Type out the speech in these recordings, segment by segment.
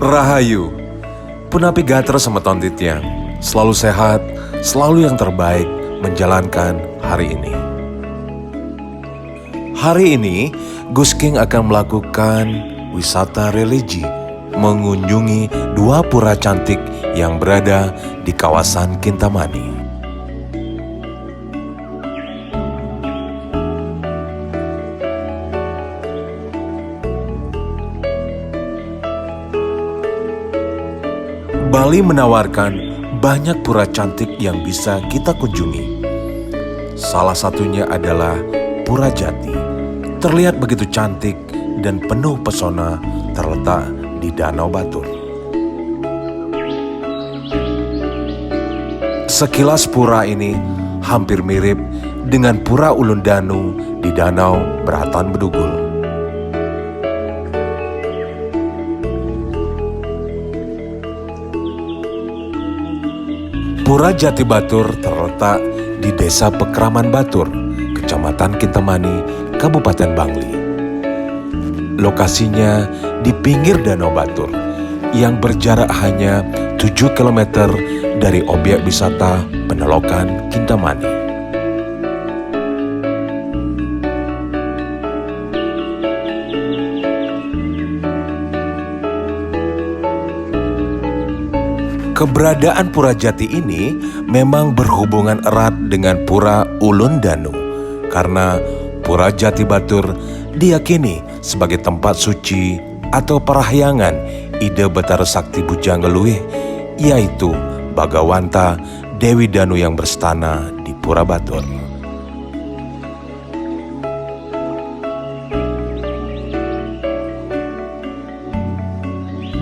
Rahayu, Punapi Gatra sama tontitnya, selalu sehat, selalu yang terbaik menjalankan hari ini. Hari ini, Gus King akan melakukan wisata religi, mengunjungi dua pura cantik yang berada di kawasan Kintamani. Bali menawarkan banyak pura cantik yang bisa kita kunjungi. Salah satunya adalah Pura Jati. Terlihat begitu cantik dan penuh pesona terletak di Danau Batur. Sekilas pura ini hampir mirip dengan Pura Ulun Danu di Danau Beratan Bedugul. Pura Jati Batur terletak di Desa Pekraman Batur, Kecamatan Kintamani, Kabupaten Bangli. Lokasinya di pinggir Danau Batur yang berjarak hanya 7 km dari objek wisata Penelokan Kintamani. Keberadaan Pura Jati ini memang berhubungan erat dengan Pura Ulun Danu karena Pura Jati Batur diyakini sebagai tempat suci atau perahyangan Ida Betara Sakti Bujanggeluih, yaitu Bagawanta Dewi Danu yang berstana di Pura Batur.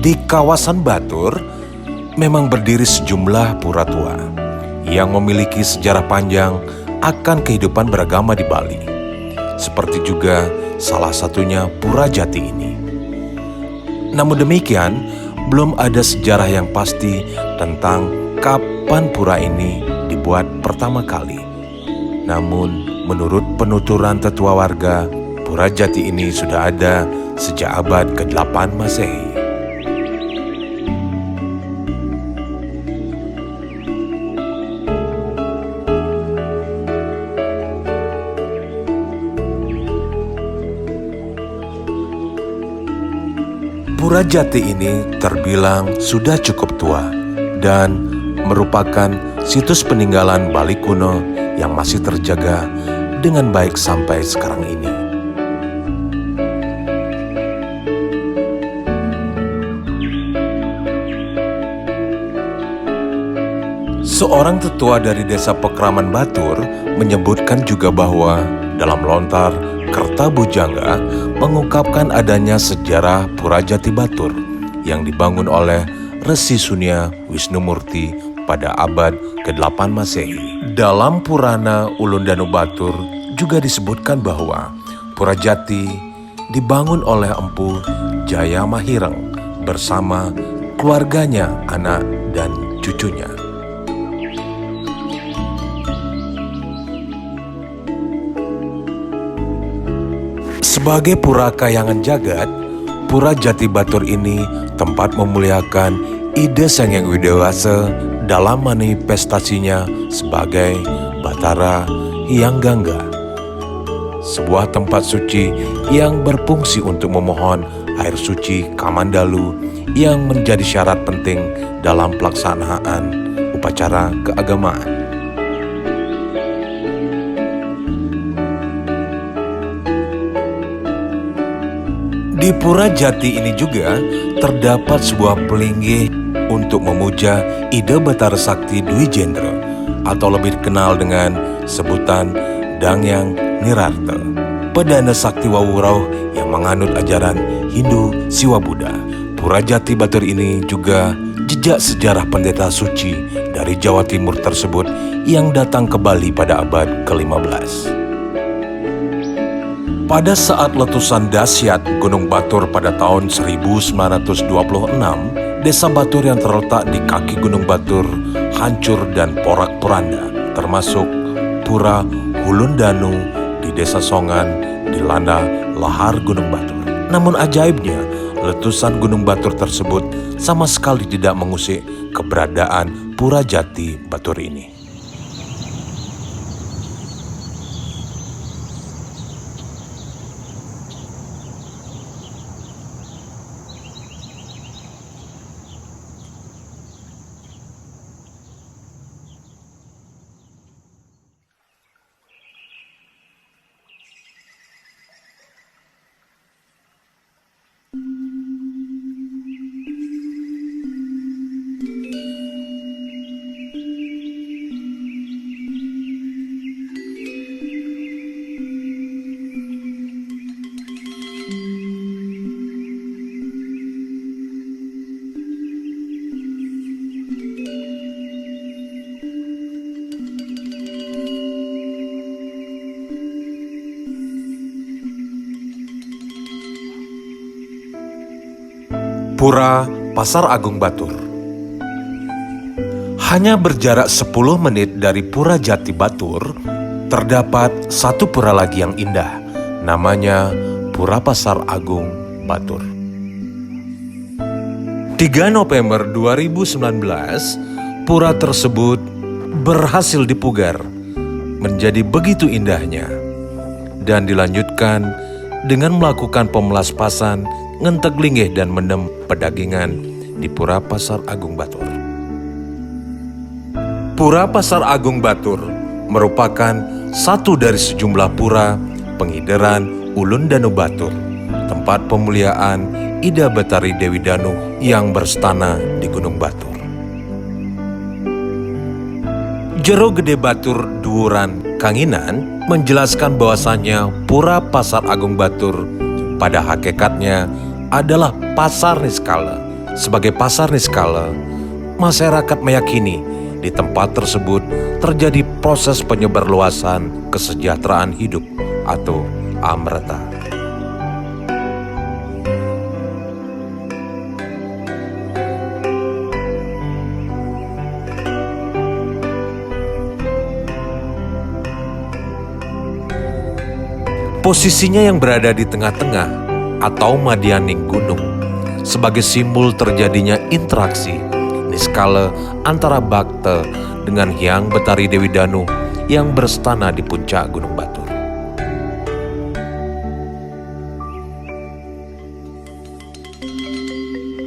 Di kawasan Batur memang berdiri sejumlah pura tua yang memiliki sejarah panjang akan kehidupan beragama di Bali. Seperti juga salah satunya Pura Jati ini. Namun demikian, belum ada sejarah yang pasti tentang kapan pura ini dibuat pertama kali. Namun, menurut penuturan tetua warga, Pura Jati ini sudah ada sejak abad ke-8 Masehi. Pura Jati ini terbilang sudah cukup tua dan merupakan situs peninggalan Bali kuno yang masih terjaga dengan baik sampai sekarang ini. Seorang tetua dari Desa Pekraman Batur menyebutkan juga bahwa dalam lontar Kertabujangga mengungkapkan adanya sejarah Pura Jati Batur yang dibangun oleh Resi Sunia Wisnumurti pada abad ke-8 Masehi. Dalam Purana Ulun Danu Batur juga disebutkan bahwa Pura Jati dibangun oleh Empu Jaya Mahireng bersama keluarganya, anak dan cucunya. Sebagai pura kayangan jagat, Pura Jati Batur ini tempat memuliakan Ida Sang Hyang Widewasa dalam manifestasinya sebagai Batara Hyang Gangga. Sebuah tempat suci yang berfungsi untuk memohon air suci Kamandalu yang menjadi syarat penting dalam pelaksanaan upacara keagamaan. Di Pura Jati ini juga terdapat sebuah pelinggih untuk memuja Ida Betara Sakti Dwi Jendra atau lebih dikenal dengan sebutan Dangyang Nirarta, Pedana Sakti Wawurau yang menganut ajaran Hindu Siwa Buddha. Pura Jati Batur ini juga jejak sejarah pendeta suci dari Jawa Timur tersebut yang datang ke Bali pada abad ke-15. Pada saat letusan dahsyat Gunung Batur pada tahun 1926, Desa Batur yang terletak di kaki Gunung Batur hancur dan porak-poranda, termasuk Pura Ulun Danu di Desa Songan dilanda lahar Gunung Batur. Namun ajaibnya, letusan Gunung Batur tersebut sama sekali tidak mengusik keberadaan Pura Jati Batur ini. Pura Pasar Agung Batur. Hanya berjarak 10 menit dari Pura Jati Batur, terdapat satu pura lagi yang indah, namanya Pura Pasar Agung Batur. 3 November 2019, pura tersebut berhasil dipugar menjadi begitu indahnya dan dilanjutkan dengan melakukan pemelaspasan ngentek linggih dan mendem pedagingan di Pura Pasar Agung Batur. Pura Pasar Agung Batur merupakan satu dari sejumlah pura pengideran Ulun Danu Batur, tempat pemuliaan Ida Betari Dewi Danu yang berstana di Gunung Batur. Jero Gede Batur Duuran Kanginan menjelaskan bahwasannya Pura Pasar Agung Batur pada hakikatnya adalah pasar niskala. Sebagai pasar niskala, masyarakat meyakini di tempat tersebut terjadi proses penyebarluasan kesejahteraan hidup atau amreta. Posisinya yang berada di tengah-tengah atau madianing gunung sebagai simbol terjadinya interaksi niskala antara Bakte dengan Hyang Betari Dewi Danu yang berstana di puncak Gunung Batur.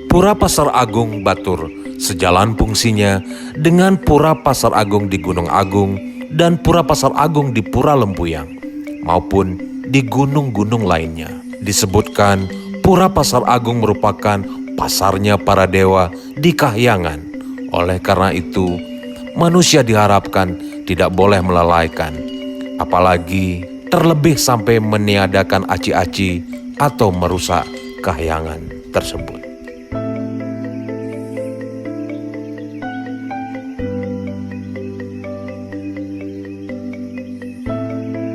Pura Pasar Agung Batur sejalan fungsinya dengan Pura Pasar Agung di Gunung Agung dan Pura Pasar Agung di Pura Lempuyang maupun di gunung-gunung lainnya. Disebutkan Pura Pasar Agung merupakan pasarnya para dewa di Kahyangan. Oleh karena itu, manusia diharapkan tidak boleh melalaikan, apalagi terlebih sampai meniadakan aci-aci atau merusak kahyangan tersebut.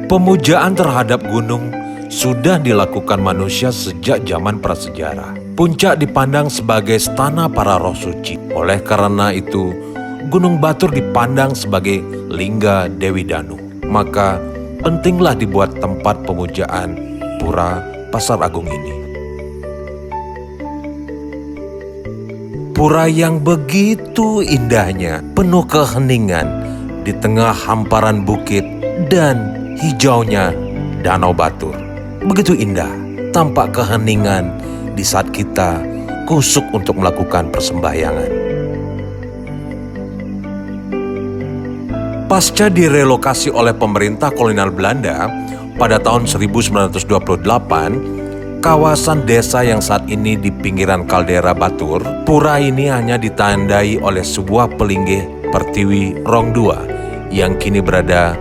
Pemujaan terhadap gunung sudah dilakukan manusia sejak zaman prasejarah. Puncak dipandang sebagai stana para roh suci. Oleh karena itu, Gunung Batur dipandang sebagai lingga Dewi Danu. Maka pentinglah dibuat tempat pemujaan Pura Pasar Agung ini. Pura yang begitu indahnya, penuh keheningan di tengah hamparan bukit dan hijaunya Danau Batur. Begitu indah, tampak keheningan di saat kita kusuk untuk melakukan persembahyangan. Pasca direlokasi oleh pemerintah kolonial Belanda pada tahun 1928, kawasan desa yang saat ini di pinggiran kaldera Batur, pura ini hanya ditandai oleh sebuah pelinggih Pertiwi Rong 2 yang kini berada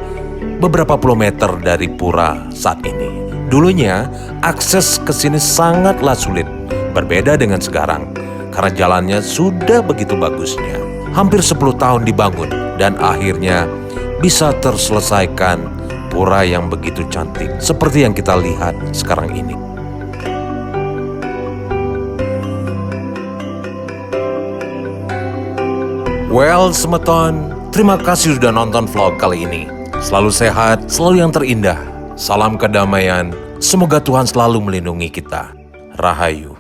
beberapa puluh meter dari pura saat ini. Dulunya, akses ke sini sangatlah sulit, berbeda dengan sekarang, karena jalannya sudah begitu bagusnya. Hampir 10 tahun dibangun, dan akhirnya bisa terselesaikan pura yang begitu cantik, seperti yang kita lihat sekarang ini. Well, Semeton, terima kasih sudah nonton vlog kali ini. Selalu sehat, selalu yang terindah. Salam kedamaian, semoga Tuhan selalu melindungi kita. Rahayu.